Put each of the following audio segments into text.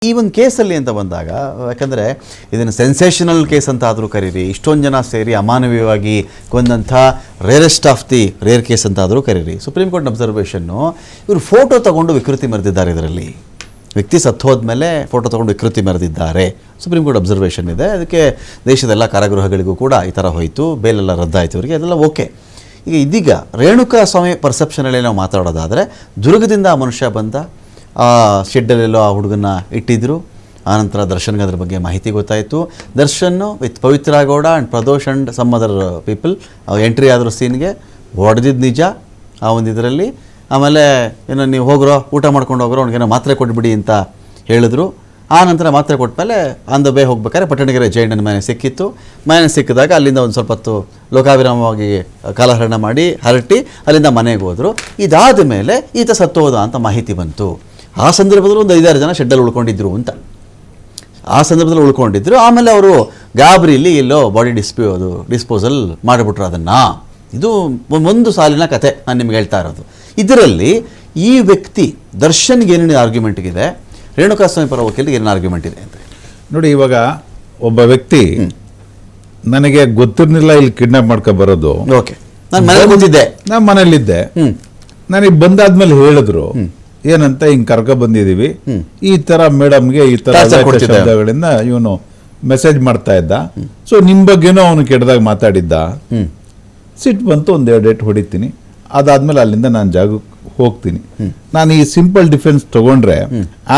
ಈ ಒಂದು ಕೇಸಲ್ಲಿ ಅಂತ ಬಂದಾಗ, ಯಾಕಂದರೆ ಇದನ್ನು ಸೆನ್ಸೇಷನಲ್ ಕೇಸ್ ಅಂತ ಆದರೂ ಕರೀರಿ, ಇಷ್ಟೊಂದು ಜನ ಸೇರಿ ಅಮಾನವೀಯವಾಗಿ ಕೊಂದಂಥ rarest of the rare case ಅಂತ ಆದರೂ ಕರೀರಿ, ಸುಪ್ರೀಂ ಕೋರ್ಟ್ ಅಬ್ಸರ್ವೇಷನ್ನು ಇವರು ಫೋಟೋ ತಗೊಂಡು ವಿಕೃತಿ ಮೆರೆದಿದ್ದಾರೆ. ಇದರಲ್ಲಿ ವ್ಯಕ್ತಿ ಸತ್ತೋದ್ಮೇಲೆ ಫೋಟೋ ತೊಗೊಂಡು ವಿಕೃತಿ ಮೆರೆದಿದ್ದಾರೆ, ಸುಪ್ರೀಂ ಕೋರ್ಟ್ ಅಬ್ಸರ್ವೇಷನ್ ಇದೆ. ಅದಕ್ಕೆ ದೇಶದೆಲ್ಲ ಕಾರಾಗೃಹಗಳಿಗೂ ಕೂಡ ಈ ಥರ ಹೋಯಿತು, ಬೇಲೆಲ್ಲ ರದ್ದಾಯಿತು ಇವರಿಗೆ, ಅದೆಲ್ಲ ಓಕೆ. ಈಗ ಇದೀಗ ರೇಣುಕಾ ಸ್ವಾಮಿ ಪರ್ಸೆಪ್ಷನಲ್ಲಿ ನಾವು ಮಾತಾಡೋದಾದರೆ, ದುರ್ಗದಿಂದ ಆ ಮನುಷ್ಯ ಬಂದ, ಆ ಶೆಡ್ಡಲ್ಲೆಲ್ಲೋ ಆ ಹುಡುಗನ್ನ ಇಟ್ಟಿದ್ದರು. ಆನಂತರ ದರ್ಶನ್ಗೆ ಅದ್ರ ಬಗ್ಗೆ ಮಾಹಿತಿ ಗೊತ್ತಾಯಿತು. Darshan with Pavithra Gowda and Pradosh and some other people entry ಆದರೂ ಸೀನ್ಗೆ ಹೊಡೆದಿದ್ದು ನಿಜ ಆ ಒಂದು ಇದರಲ್ಲಿ. ಆಮೇಲೆ ಏನೋ ನೀವು ಹೋಗ್ರೋ, ಊಟ ಮಾಡ್ಕೊಂಡು ಹೋಗ್ರೋ, ಅವ್ನಿಗೇನೋ ಮಾತ್ರೆ ಕೊಟ್ಬಿಡಿ ಅಂತ ಹೇಳಿದ್ರು. ಆ ನಂತರ ಮಾತ್ರೆ ಕೊಟ್ಟಮೇಲೆ ಆನ್ ದ ವೇ ಹೋಗ್ಬೇಕಾದ್ರೆ ಪಟ್ಟಣಗೆರೆ ಜೈಂಡನ ಮನೆ ಸಿಕ್ಕಿತ್ತು. ಮನೆ ಸಿಕ್ಕಿದಾಗ ಅಲ್ಲಿಂದ ಒಂದು ಸ್ವಲ್ಪ ಹೊತ್ತು ಲೋಕಾವಿರಾಮವಾಗಿ ಕಾಲಹರಣ ಮಾಡಿ ಹರಟಿ ಅಲ್ಲಿಂದ ಮನೆಗೆ ಹೋದರು. ಇದಾದ ಮೇಲೆ ಈತ ಸತ್ತೋದ ಅಂತ ಮಾಹಿತಿ ಬಂತು. ಆ ಸಂದರ್ಭದಲ್ಲಿ ಒಂದು 5-6 ಜನ ಶೆಡ್ಡಲ್ಲಿ ಉಳ್ಕೊಂಡಿದ್ರು ಅಂತ, ಆ ಸಂದರ್ಭದಲ್ಲಿ ಉಳ್ಕೊಂಡಿದ್ರು. ಆಮೇಲೆ ಅವರು ಗಾಬರಿಲಿ ಎಲ್ಲೋ ಬಾಡಿ ಡಿಸ್ಪೋಸಲ್ ಮಾಡಿಬಿಟ್ರು ಅದನ್ನು. ಇದು ಒಂದು ಸಾಲಿನ ಕತೆ ನಾನು ನಿಮ್ಗೆ ಹೇಳ್ತಾ ಇರೋದು. ಇದರಲ್ಲಿ ಈ ವ್ಯಕ್ತಿ ದರ್ಶನ್ಗೆ ಏನೇನು ಆರ್ಗ್ಯುಮೆಂಟ್ಗಿದೆ, ರೇಣುಕಾ ಸ್ವಾಮಿ ಪರ ವಕೀಲರಿಗೆ ಏನೇನು ಆರ್ಗ್ಯುಮೆಂಟ್ ಇದೆ ಅಂತ ನೋಡಿ. ಇವಾಗ ಒಬ್ಬ ವ್ಯಕ್ತಿ ನನಗೆ ಗೊತ್ತಿರಲಿಲ್ಲ ಇಲ್ಲಿ ಕಿಡ್ನಾಪ್ ಮಾಡ್ಕೊ ಬರೋದು. ಓಕೆ, ನಾನು ಮನೇಲಿ ಬಂದಿದ್ದೆ, ನಾನು ಮನೇಲಿದ್ದೆ. ನನಗೆ ಬಂದಾದ್ಮೇಲೆ ಹೇಳಿದ್ರು ಏನಂತ, ಹಿಂಗ್ ಕರ್ಕೊ ಬಂದಿದೀವಿ, ಈ ತರ ಮೇಡಮ್ಗೆ ಈ ತರ ಶಬ್ದಗಳಿಂದ ಇವನು ಮೆಸೇಜ್ ಮಾಡ್ತಾ ಇದ್ದ. ಸೊ ನಿಮ್ ಬಗ್ಗೆನೂ ಅವನು ಕೆಟ್ಟದಾಗ ಮಾತಾಡಿದ್ದ. ಸಿಟ್ಟು ಬಂತು, ಒಂದ್ 2 ಏಟ್ ಹೊಡಿತೀನಿ. ಅದಾದ್ಮೇಲೆ ಅಲ್ಲಿಂದ ನಾನು ಜಾಗಕ್ಕೆ ಹೋಗ್ತೀನಿ. ನಾನು ಈ ಸಿಂಪಲ್ ಡಿಫೆನ್ಸ್ ತಗೊಂಡ್ರೆ,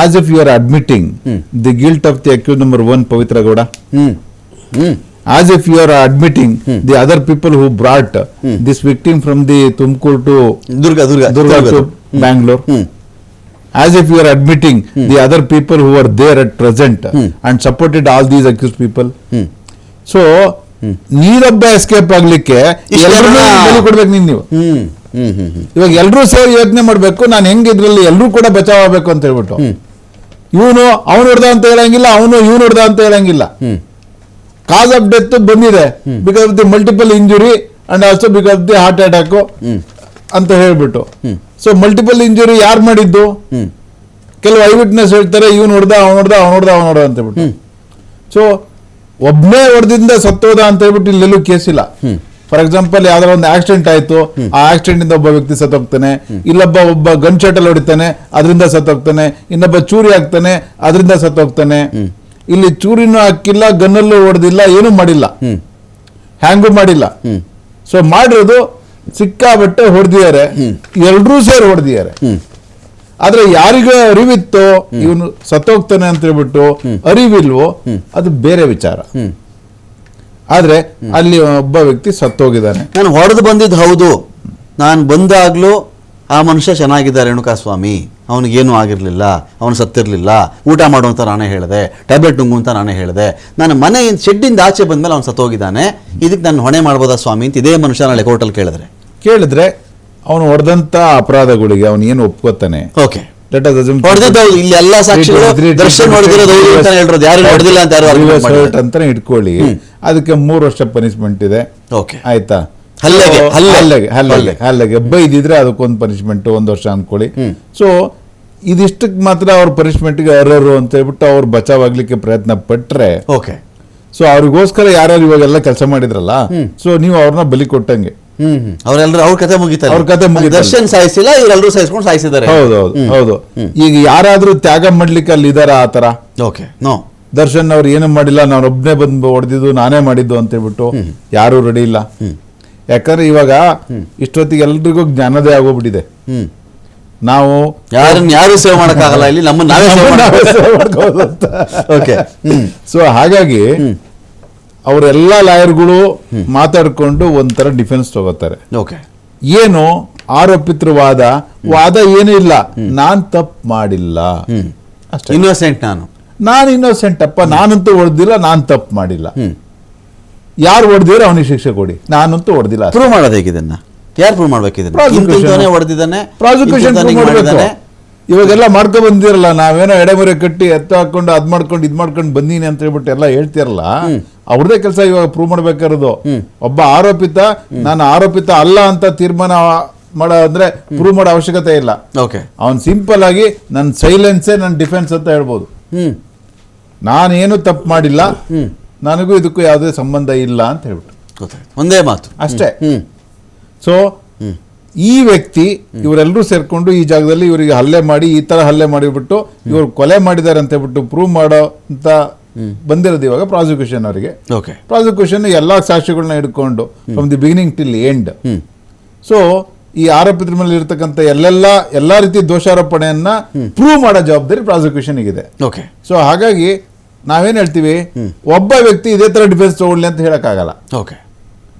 as if you are admitting the guilt of the accused number 1 Pavithra Gowda, as if you are admitting the other people who brought this victim from the Tumkur to Durga to Bangalore, as if you are admitting the other people who were there at present and supported all these accused people. So ನೀನೊಬ್ಬ escape ಆಗ್ಲಿಕ್ಕೆ ಕೊಡ್ಬೇಕು ನೀವು. ಇವಾಗ ಎಲ್ಲರೂ ಸೇರಿ ಯೋಚನೆ ಮಾಡ್ಬೇಕು, ನಾನು ಹೆಂಗ್ ಇದ್ರಲ್ಲಿ ಎಲ್ಲರೂ ಕೂಡ ಬಚಾವ್ ಆಗ್ಬೇಕು ಅಂತ ಹೇಳ್ಬಿಟ್ಟು. ಇವನು ಅವನು ಹೊಡೆದ ಅಂತ ಹೇಳಂಗಿಲ್ಲ, ಅವನು ಇವನು ಹೊಡೆದ ಅಂತ ಹೇಳಂಗಿಲ್ಲ. ಕಾಸ್ ಆಫ್ ಡೆತ್ ಬಂದಿದೆ because of the multiple injury and also because of the heart attack ಅಂತ ಹೇಳ್ಬಿಟ್ಟು. ಸೊ ಮಲ್ಟಿಪಲ್ ಇಂಜುರಿ ಯಾರು ಮಾಡಿದ್ದು? ಕೆಲವು ಐ ವಿಟ್ನೆಸ್ ಹೇಳ್ತಾರೆ, ಇವನು ಹೊಡೆದ, ಅವನು ಹೊಡೆದ, ಅವನು ಹೊಡೆದ, ಅವನು ಹೊಡೆದ ಅಂತ ಹೇಳ್ಬಿಟ್ಟು. ಸೊ ಒಬ್ಬನೇ ಹೊಡೆದಿಂದ ಸತ್ತೋದ ಅಂತ ಹೇಳ್ಬಿಟ್ಟು ಇಲ್ಲೆಲ್ಲೂ ಕೇಸ್ ಇಲ್ಲ. ಫಾರ್ ಎಕ್ಸಾಂಪಲ್, ಯಾವ್ದಾರ ಒಂದು ಆಕ್ಸಿಡೆಂಟ್ ಆಯ್ತು, ಆ ಆಕ್ಸಿಡೆಂಟ್ ಇಂದ ಒಬ್ಬ ವ್ಯಕ್ತಿ ಸತ್ತೋಗ್ತಾನೆ, ಒಬ್ಬ ಗನ್ ಶಾಟ್ ಅಲ್ಲಿ ಹೊಡಿತಾನೆ, ಅದರಿಂದ ಸತ್ತೋಗ್ತಾನೆ, ಇನ್ನೊಬ್ಬ ಚೂರಿ ಹಾಕ್ತಾನೆ, ಅದರಿಂದ ಸತ್ತೋಗ್ತಾನೆ. ಇಲ್ಲಿ ಚೂರಿನೂ ಹಾಕಿಲ್ಲ, ಗನ್ನಲ್ಲೂ ಹೊಡೆದಿಲ್ಲ, ಏನೂ ಮಾಡಿಲ್ಲ, ಹ್ಯಾಂಗೂ ಮಾಡಿಲ್ಲ. ಸೊ ಮಾಡಿರೋದು ಸಿಕ್ಕಾಬಟ್ಟೆ ಹೊಡೆದಿದ್ದಾರೆ, ಎಲ್ರೂ ಸೇರಿ ಹೊಡೆದಿದ್ದಾರೆ. ಆದ್ರೆ ಯಾರಿಗೂ ಅರಿವಿತ್ತೋ ಇವನು ಸತ್ತೋಗ್ತಾನೆ ಅಂತ ಹೇಳ್ಬಿಟ್ಟು ಅರಿವಿಲ್ವೋ ಅದು ಬೇರೆ ವಿಚಾರ. ಆದ್ರೆ ಅಲ್ಲಿ ಒಬ್ಬ ವ್ಯಕ್ತಿ ಸತ್ತೋಗಿದ್ದಾನೆ. ನಾನು ಹೊಡೆದು ಬಂದಿದ್ದು ಹೌದು, ನಾನು ಬಂದಾಗ್ಲೂ ಆ ಮನುಷ್ಯ ಚೆನ್ನಾಗಿದ್ದಾರೆ ರೇಣುಕಾ ಸ್ವಾಮಿ, ಅವನಿಗೇನು ಆಗಿರಲಿಲ್ಲ, ಅವನು ಸತ್ತಿರಲಿಲ್ಲ, ಊಟ ಮಾಡುವಂತ ನಾನೇ ಹೇಳಿದೆ, ಟ್ಯಾಬ್ಲೆಟ್ ನುಂಗು ಅಂತ ನಾನೇ ಹೇಳಿದೆ, ನಾನು ಮನೆಯಿಂದ ಶೆಡ್ಡಿಂದ ಆಚೆ ಬಂದ್ಮೇಲೆ ಅವ್ನು ಸತ್ತೋಗಿದ್ದಾನೆ, ಇದಕ್ಕೆ ನಾನು ಹೊಣೆ ಮಾಡ್ಬೋದಾ ಸ್ವಾಮಿ ಅಂತ ಇದೇ ಮನುಷ್ಯ ನಾಳೆ ಕೋರ್ಟಲ್ಲಿ ಕೇಳಿದ್ರೆ ಅವನು ಹೊಡೆದಂತ ಅಪರಾಧಗಳಿಗೆ ಅವನು ಏನು ಒಪ್ಕೋತಾನೆ. ಓಕೆ, ಇಲ್ಲಿ ಎಲ್ಲ ಸಾಕ್ಷಿಗಳು ದರ್ಶನ್ ಅಂತಾನೆ ಇಟ್ಕೊಳ್ಳಿ, ಅದಕ್ಕೆ 3 ವರ್ಷ ಪನಿಷ್ಮೆಂಟ್ ಇದೆ. ಓಕೆ, ಆಯ್ತಾ? ಹಲ್ಲೆಗೆ ಬೈದಿದ್ರೆ ಅದಕ್ಕೊಂದು ಪನಿಷ್ಮೆಂಟ್ 1 ವರ್ಷ ಅನ್ಕೊಳ್ಳಿ. ಸೊ ಇದಿಷ್ಟಕ್ಕೆ ಮಾತ್ರ ಅವ್ರ ಪನಿಷ್ಮೆಂಟ್ಗೆ ಅರ್ಹರು ಅಂತ ಹೇಳ್ಬಿಟ್ಟು ಅವ್ರು ಬಚಾವಾಗ್ಲಿಕ್ಕೆ ಪ್ರಯತ್ನ ಪಟ್ರೆ, ಓಕೆ, ಸೊ ಅವ್ರಿಗೋಸ್ಕರ ಯಾರ್ಯಾರು ಇವಾಗೆಲ್ಲ ಕೆಲಸ ಮಾಡಿದ್ರಲ್ಲ, ಸೊ ನೀವು ಅವ್ರನ್ನ ಬಲಿ ಕೊಟ್ಟಂಗೆ. ಅವ್ರ ಕತೆ ಮುಗಿತಾರೆ. ದರ್ಶನ್ ಸಾಯಿಸಿಲ್ಲ, ಇವರೆಲ್ಲರೂ ಸಾಯಿಸ್ಕೊಂಡು ಸಾಯಿಸಿದ್ದಾರೆ. ಹೌದು. ಈಗ ಯಾರಾದ್ರೂ ತ್ಯಾಗ ಮಾಡ್ಲಿಕ್ಕೆ ಅಲ್ಲಿ ಇದಾರ ಆ ತರ? Okay, no. ದರ್ಶನ್ ಅವ್ರು ಏನು ಮಾಡಿಲ್ಲ, ನಾನು ಒಬ್ಬನೇ ಬಂದು ಹೊಡೆದಿದ್ದು, ನಾನೇ ಮಾಡಿದ್ದು ಅಂತ ಹೇಳ್ಬಿಟ್ಟು ಯಾರು ರೆಡಿ ಇಲ್ಲ. ಯಾಕಂದ್ರೆ ಇವಾಗ ಇಷ್ಟೊತ್ತಿಗೆ ಎಲ್ರಿಗೂ ಜ್ಞಾನದೇ ಆಗೋಗ್ಬಿಟ್ಟಿದೆ. ನಾವು ಯಾರು ಸೇವ್ ಮಾಡಕ್ಕಾಗಲ್ಲ, ಇಲ್ಲಿ ನಮ್ಮ ಸೇವ್ ಮಾಡ್ಕೋದು. ಸೊ ಹಾಗಾಗಿ ಅವರೆಲ್ಲ ಲಾಯರ್ಗಳು ಮಾತಾಡ್ಕೊಂಡು ಒಂಥರ ಡಿಫೆನ್ಸ್ ತಗೋತಾರೆ. ಏನು ಆರೋಪಿತರ ವಾದ ಏನೂ ಇಲ್ಲ, ನಾನ್ ತಪ್ಪು ಮಾಡಿಲ್ಲ, ಇನ್ನೋಸೆಂಟ್, ನಾನು ಇನ್ನೋಸೆಂಟ್ ಅಪ್ಪ, ನಾನಂತೂ ಹೊಡೆದಿಲ್ಲ, ನಾನ್ ತಪ್ಪು ಮಾಡಿಲ್ಲ. ಯಾರು ಹೊಡೆದಿರೋ ಅವನಿಗೆ ಶಿಕ್ಷೆ ಕೊಡಿ, ನಾನಂತೂ ಹೊಡೆದಿಲ್ಲ. ಪ್ರೂವ್ ಮಾಡೋದು ಹೇಗೆ ಇದನ್ನ? ಯಾರು ಪ್ರೂವ್ ಮಾಡ್ಬೇಕಿದೆ? ಪ್ರಾಸಿಕ್ಯೂಷನ್ ಇವಾಗೆಲ್ಲ ಮಾಡ್ಕೊಂಡ್ ಬಂದಿರಲ್ಲ, ನಾವೇನೋ ಎಡೆಮರೆ ಕಟ್ಟಿ ಎತ್ತ ಹಾಕೊಂಡು ಅದ್ ಮಾಡ್ಕೊಂಡು ಇದ್ ಮಾಡ್ಕೊಂಡು ಬಂದೀನಿ ಅಂತ ಹೇಳ್ಬಿಟ್ಟು ಎಲ್ಲ ಹೇಳ್ತಿರಲ್ಲ, ಅವ್ರದೇ ಕೆಲಸ ಇವಾಗ ಪ್ರೂವ್ ಮಾಡ್ಬೇಕಾರದು. ಒಬ್ಬ ಆರೋಪಿತ ನಾನು ಆರೋಪಿತ ಅಲ್ಲ ಅಂತ ತೀರ್ಮಾನ ಪ್ರೂವ್ ಮಾಡೋ ಅವಶ್ಯಕತೆ ಇಲ್ಲ. ಓಕೆ, ಅವ್ನು ಸಿಂಪಲ್ ಆಗಿ ನನ್ನ ಸೈಲೆನ್ಸೇ ನನ್ನ ಡಿಫೆನ್ಸ್ ಅಂತ ಹೇಳ್ಬೋದು. ನಾನೇನು ತಪ್ಪು ಮಾಡಿಲ್ಲ, ನನಗೂ ಇದಕ್ಕೂ ಯಾವುದೇ ಸಂಬಂಧ ಇಲ್ಲ ಅಂತ ಹೇಳ್ಬಿಟ್ಟು ಗೊತ್ತಾಯ್ತು, ಒಂದೇ ಮಾತು ಅಷ್ಟೇ. ಸೊ ಈ ವ್ಯಕ್ತಿ ಇವರೆಲ್ಲರೂ ಸೇರ್ಕೊಂಡು ಈ ಜಾಗದಲ್ಲಿ ಇವರಿಗೆ ಹಲ್ಲೆ ಮಾಡಿ ಈ ತರ ಹಲ್ಲೆ ಮಾಡಿಬಿಟ್ಟು ಇವರು ಕೊಲೆ ಮಾಡಿದ್ದಾರೆ ಅಂತ ಹೇಳ್ಬಿಟ್ಟು ಪ್ರೂವ್ ಮಾಡೋ ಅಂತ ಬಂದಿರೋದು ಇವಾಗ ಪ್ರಾಸಿಕ್ಯೂಷನ್ ಅವರಿಗೆ. ಓಕೆ, ಪ್ರಾಸಿಕ್ಯೂಷನ್ ಎಲ್ಲಾ ಸಾಕ್ಷಿಗಳನ್ನ ಹಿಡ್ಕೊಂಡು from the beginning till end. So ಈ ಆರೋಪಿತರ ಮೇಲೆ ಇರತಕ್ಕಂಥ ಎಲ್ಲಾ ರೀತಿ ದೋಷಾರೋಪಣೆಯನ್ನ ಪ್ರೂವ್ ಮಾಡೋ ಜವಾಬ್ದಾರಿ ಪ್ರಾಸಿಕ್ಯೂಷನ್ ಇದೆ. ಓಕೆ, ಸೊ ಹಾಗಾಗಿ ನಾವೇನ್ ಹೇಳ್ತೀವಿ, ಒಬ್ಬ ವ್ಯಕ್ತಿ ಇದೇ ತರ ಡಿಫೆನ್ಸ್ ತಗೊಳ್ಳಿ ಅಂತ ಹೇಳಕ್ಕಾಗಲ್ಲ. ಓಕೆ,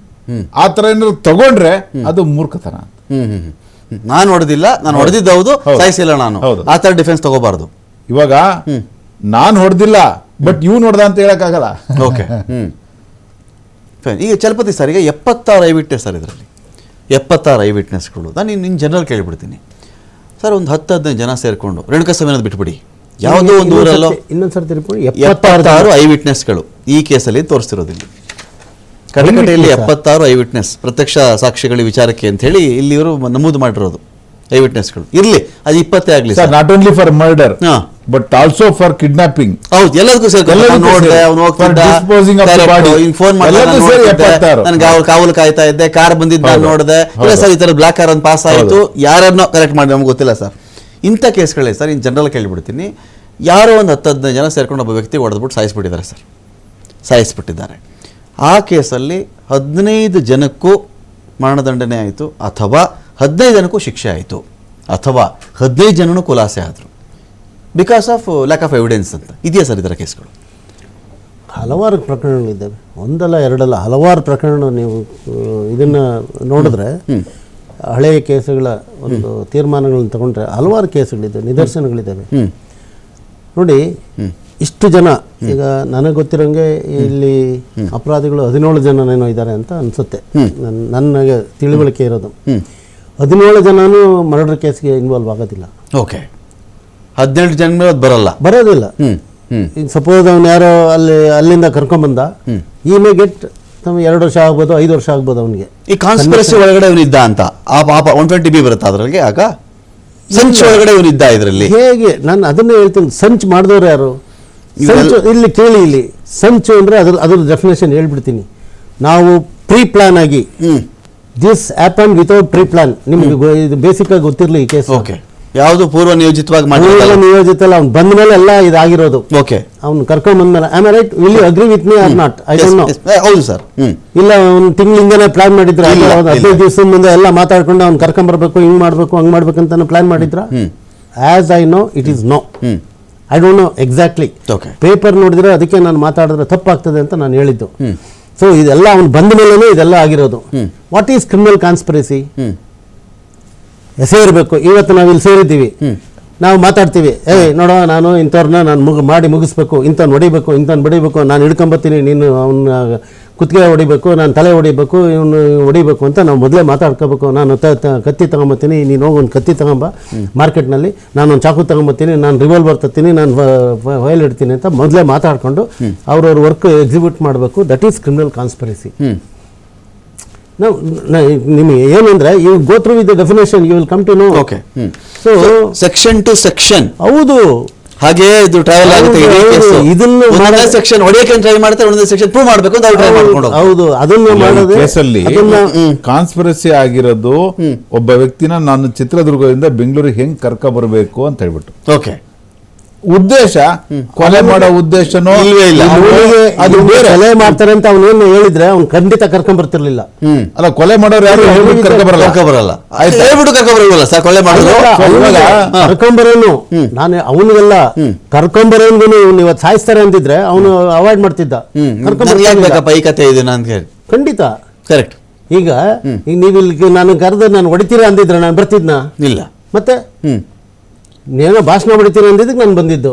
ಆ ತರ ಏನಾದ್ರು ತಗೊಂಡ್ರೆ ಅದು ಮೂರ್ಖತನ. ನಾನು ಹೊಡೆದಿಲ್ಲ, ನಾನು ಹೊಡೆದಿದ್ದು ಹೌದು, ಸಾಯಿಸಿಲ್ಲ ನಾನು, ಹೌದು. ಆ ಥರ ಡಿಫೆನ್ಸ್ ತಗೋಬಾರ್ದು. ಇವಾಗ ನಾನು ಹೊಡೆದಿಲ್ಲ ಬಟ್ ಇವ್ನು ಹೊಡೆದ ಅಂತ ಹೇಳಕ್ಕಾಗಲ್ಲ. ಓಕೆ, ಈಗ ಚಲಪತಿ ಸರ್, ಈಗ 76 ಐ ವಿಟ್ನೆಸ್ ಸರ್, ಇದರಲ್ಲಿ 76 ಐ ವಿಟ್ನೆಸ್ಗಳು. ನಾನು ನಿನ್ನ ಜನರಲ್ ಕೇಳಿಬಿಡ್ತೀನಿ ಸರ್, ಒಂದು 10-15 ಜನ ಸೇರಿಕೊಂಡು ರೇಣುಕಾಸ್ವಾಮಿ ಬಿಟ್ಬಿಡಿ, ಯಾವುದೋ ಒಂದು ಊರಲ್ಲೋ ಇನ್ನೊಂದ್ಸರಿ ತಿಳ್ಕೊಂಡು 76 ಐ ವಿಟ್ನೆಸ್ಗಳು ಈ ಕೇಸಲ್ಲಿ ತೋರಿಸ್ತಿರೋದಿಲ್ಲ. ಕಟಕಟೆಯಲ್ಲಿ 76 ಐ ವಿಟ್ನೆಸ್ ಪ್ರತ್ಯಕ್ಷ ಸಾಕ್ಷಿಗಳ ವಿಚಾರಕ್ಕೆ ಅಂತ ಹೇಳಿ ಇಲ್ಲಿ ಇವರು ನಮೂದು ಮಾಡಿರೋದು ಐ ವಿಟ್ನೆಸ್ಗಳು. ಇರ್ಲಿ, ಅದು 20 ಆಗಲಿ sir, not only for murder but also for kidnapping. ಹೌದು, ಎಲ್ಲದಕ್ಕೂ ನೋಡಿದೆ, ಅವನು ಫೋನ್ ಮಾಡಿ ನನಗೆ ಅವ್ರು ಕಾವಲು ಕಾಯ್ತಾ ಇದ್ದೆ, ಕಾರ್ ಬಂದಿದ್ದು ನಾನು ನೋಡಿದೆ, ಇಲ್ಲ ಸರ್ ಈ ತರ ಬ್ಲಾಕ್ ಕಾರ್ ಒಂದು ಪಾಸ್ ಆಯಿತು, ಯಾರನ್ನೋ ಕರೆಕ್ಟ್ ಮಾಡಿ ನಮ್ಗೆ ಗೊತ್ತಿಲ್ಲ ಸರ್. ಇಂಥ ಕೇಸ್ಗಳೇ ಸರ್, ಇನ್ನು ಜನರಲ್ ಕೇಳಿಬಿಡ್ತೀನಿ, ಯಾರೋ ಒಂದು 10-15 ಜನ ಸೇರ್ಕೊಂಡು ಒಬ್ಬ ವ್ಯಕ್ತಿ ಹೊಡೆದ್ಬಿಟ್ಟು ಸಾಯಿಸ್ಬಿಟ್ಟಿದ್ದಾರೆ ಸರ್, ಸಾಯಿಸ್ಬಿಟ್ಟಿದ್ದಾರೆ. ಆ ಕೇಸಲ್ಲಿ 15 ಜನಕ್ಕೂ ಮರಣದಂಡನೆ ಆಯಿತು, ಅಥವಾ 15 ಜನಕ್ಕೂ ಶಿಕ್ಷೆ ಆಯಿತು, ಅಥವಾ 15 ಜನನೂ ಖುಲಾಸೆ ಆದರು because of lack of evidence ಅಂತ. ಇದೆಯಾ ಸರ್ ಇದರ ಕೇಸ್ಗಳು? ಹಲವಾರು ಪ್ರಕರಣಗಳಿದ್ದಾವೆ, ಒಂದಲ್ಲ ಎರಡಲ್ಲ, ಹಲವಾರು ಪ್ರಕರಣ. ನೀವು ಇದನ್ನು ನೋಡಿದ್ರೆ ಹಳೆಯ ಕೇಸುಗಳ ಒಂದು ತೀರ್ಮಾನಗಳನ್ನು ತಗೊಂಡ್ರೆ ಹಲವಾರು ಕೇಸುಗಳಿದ್ದಾವೆ, ನಿದರ್ಶನಗಳಿದ್ದಾವೆ. ನೋಡಿ, ಇಷ್ಟು ಜನ, ಈಗ ನನಗೆ ಗೊತ್ತಿರೋಂಗೆ ಇಲ್ಲಿ ಅಪರಾಧಿಗಳು 17 ಜನನೇನೋ ಇದ್ದಾರೆ ಅಂತ ಅನಿಸುತ್ತೆ, ನನಗೆ ತಿಳುವಳಿಕೆ ಇರೋದು. 17 ಜನನೂ ಮರ್ಡರ್ ಕೇಸ್ಗೆ ಇನ್ವಾಲ್ವ್ ಆಗೋದಿಲ್ಲ. ಓಕೆ, 17 ಜನ ಮೇಲೆ ಬರೋದಿಲ್ಲ. ಈಗ ಸಪೋಸ್ ಅವ್ನು ಯಾರೋ ಅಲ್ಲಿಂದ ಕರ್ಕೊಂಬಂದ, ಈ ಮೇ ಗೆಟ್ 2 ವರ್ಷ ಆಗ್ಬೋದು, 5 ವರ್ಷ ಆಗ್ಬೋದು ಅವನಿಗೆ. ಈ ಕಾನ್ಸ್ಪಿರಸಿ ಒಳಗಡೆ ಇವನಿದ್ದ ಅಂತ 120B ಬರುತ್ತೆ ಅದ್ರಲ್ಲಿ. ಆಗ ಸಂಚ್ ಒಳಗಡೆ ಇವನಿದ್ದ ಇದರಲ್ಲಿ. ಹೇಗೆ? ನಾನು ಅದನ್ನೇ ಹೇಳ್ತೀನಿ, ಸಂಚ್ ಮಾಡಿದವ್ರು ಯಾರು? ಸಂಚು ಇಲ್ಲಿ ಕೇಳಿ, ಇಲ್ಲಿ ಸಂಚು ಅಂದರೆ ಅದ್ರ ಡೆಫಿನೇಷನ್ ಹೇಳ್ಬಿಡ್ತೀನಿ. ನಾವು ಪ್ರೀ ಪ್ಲಾನ್ ಆಗಿ, this happen without pre plan. ನಿಮ್ಗೆ ಇದು ಬೇಸಿಕ್ ಆಗಿ ಗೊತ್ತಿರಲಿ ಈ ಕೇಸ್. ಓಕೆ, ಯಾವುದು ಪೂರ್ವ ನಿಯೋಜಿತವಾಗಿ ನಿಯೋಜಿತ ಅಲ್ಲ, ಅವ್ನು ಬಂದ ಮೇಲೆ ಎಲ್ಲ ಇದಾಗಿರೋದು. ಓಕೆ, ಅವ್ನು ಕರ್ಕೊಂಡ್ ಬಂದ್ಮೇಲೆ am I right? Will you agree with me or not? I don't know. ಹೌದು ಸರ್. ಇಲ್ಲ, ಒಂದು ತಿಂಗಳಿಂದನೇ ಪ್ಲಾನ್ ಮಾಡಿದ್ರ? 15 ದಿವಸ ಮುಂದೆ ಎಲ್ಲ ಮಾತಾಡ್ಕೊಂಡು ಅವ್ನು ಕರ್ಕೊಂಬರ್ಬೇಕು, ಹಿಂಗ್ ಮಾಡ್ಬೇಕು, ಹಂಗ್ ಮಾಡ್ಬೇಕಂತ ಪ್ಲಾನ್ ಮಾಡಿದ್ರ? As I know, it is no. I don't know exactly. Paper ನೋಡಿದ್ರೆ ಅದಕ್ಕೆ ನಾನು ಮಾತಾಡಿದ್ರೆ ತಪ್ಪಾಗ್ತದೆ ಅಂತ ನಾನು ಹೇಳಿದ್ದು. ಸೊ ಇದೆಲ್ಲ ಅವ್ನು ಬಂದ ಮೇಲೆ ಇದೆಲ್ಲ ಆಗಿರೋದು. What is criminal conspiracy? ಇರಬೇಕು. ಇವತ್ತು ನಾವು ಇಲ್ಲಿ ಸೇರಿದ್ದೀವಿ, ನಾವು ಮಾತಾಡ್ತೀವಿ, ನೋಡೋ ನಾನು ಇಂಥವ್ರನ್ನ ನಾನು ಮಾಡಿ ಮುಗಿಸ್ಬೇಕು, ಇಂಥವ್ನು ಹೊಡಿಬೇಕು, ಇಂಥವ್ನು ಬಡಿಬೇಕು, ನಾನು ಹಿಡ್ಕೊಂಬತ್ತೀನಿ, ನೀನು ಅವನ್ನ ಕುತ್ತಿಗೆ ಹೊಡಿಬೇಕು, ನಾನು ತಲೆ ಹೊಡಿಬೇಕು, ಇವನು ಹೊಡಿಬೇಕು ಅಂತ ನಾವು ಮೊದಲೇ ಮಾತಾಡ್ಕೋಬೇಕು. ನಾನು ಕತ್ತಿ ತಗೊಂಬತ್ತೀನಿ, ನೀನು ಹೋಗಿ ಒಂದು ಕತ್ತಿ ತಗೊಂಬ ಮಾರ್ಕೆಟ್ನಲ್ಲಿ, ನಾನೊಂದು ಚಾಕು ತಗೊಂಬತ್ತೀನಿ, ನಾನು ರಿವಾಲ್ವರ್ ತತ್ತೀನಿ, ನಾನು ಫೈಲ್ ಇಡ್ತೀನಿ ಅಂತ ಮೊದಲೇ ಮಾತಾಡ್ಕೊಂಡು ಅವ್ರವ್ರ ವರ್ಕ್ ಎಕ್ಸಿಕ್ಯೂಟ್ ಮಾಡಬೇಕು. That is criminal conspiracy. ನಿಮಗೆ ಏನಂದ್ರೆ you go through with the definition, you will come to know. Okay, so section to section. ಹೌದು, ಹಾಗೆ ಇದು ಟ್ರಾವೆಲ್ ಆಗುತ್ತೆ. ಇದನ್ನು ಒಂದೊಂದೇ ಸೆಕ್ಷನ್ ಹೊಡೆಯಕ್ಕೆ ಟ್ರೈ ಮಾಡ್ತಾರೆ, ಒಂದೊಂದೇ ಸೆಕ್ಷನ್ ಪ್ರೂವ್ ಮಾಡಬೇಕು ಅಂತ ಟ್ರೈ ಮಾಡ್ಕೊಂಡು. ಹೌದು, ಅದನ್ನ ಮಾಡೋದು. ಕೇಸಲ್ಲಿ ಕಾನ್ಸ್ಪಿರಸಿ ಆಗಿರೋದು ಒಬ್ಬ ವ್ಯಕ್ತಿನ ನಾನು ಚಿತ್ರದುರ್ಗದಿಂದ ಬೆಂಗಳೂರಿಗೆ ಹೆಂಗ್ ಕರ್ಕ ಬರಬೇಕು ಅಂತ ಹೇಳ್ಬಿಟ್ಟು. ಓಕೆ, ಉದ್ದೇಶ ಕೊಲೆ ಮಾಡೋ ಉದ್ದೇಶನೋ ಇಲ್ವೇ ಇಲ್ಲ. ಅದು ಕೊಲೆ ಮಾಡ್ತಾರೆ ಅಂತ ಅವನೇನು ಹೇಳಿದ್ರೆ ಅವ್ನು ಖಂಡಿತ ಕರ್ಕೊಂಡ್ ಬರ್ತಿರ್ಲಿಲ್ಲ. ಅಲ್ಲ, ಕೊಲೆ ಮಾಡೋರು ಯಾರು ಕರ್ಕೊಂಬರಲ್ಲ, ಹೇಳ್ಬಿಟ್ಟು ಕರ್ಕೊಂಬರಲ್ಲ ಸರ್. ಕೊಲೆ ಮಾಡೋದು ಕರ್ಕೊಂಬರೋನು ನಾನು ಅವನಿಗೆಲ್ಲ ಕರ್ಕೊಂಬರೋನ್ಗು ಇವತ್ತು ಸಾಯಿಸ್ತಾರೆ ಅಂತಿದ್ರೆ ಅವನು ಅವಾಯ್ಡ್ ಮಾಡ್ತಿದ್ದ. ಬೇಕಪ್ಪ ಈ ಕತೆ ಇದನ್ನ ಅಂತ ಹೇಳಿ. ಖಂಡಿತ ಕರೆಕ್ಟ್. ಈಗ ನೀವು ಇಲ್ಲಿ ನಾನು ಕರೆದ ನಾನು ಹೊಡಿತೀರಾ ಅಂದಿದ್ರೆ ನಾನು ಬರ್ತಿದ್ನಾ? ಇಲ್ಲ. ಮತ್ತೆ ಏನೋ ಭಾಷಣ ಹೊಡಿತೀರಾ ಅಂದಿದ್ದಕ್ಕೆ ನಾನು ಬಂದಿದ್ದು.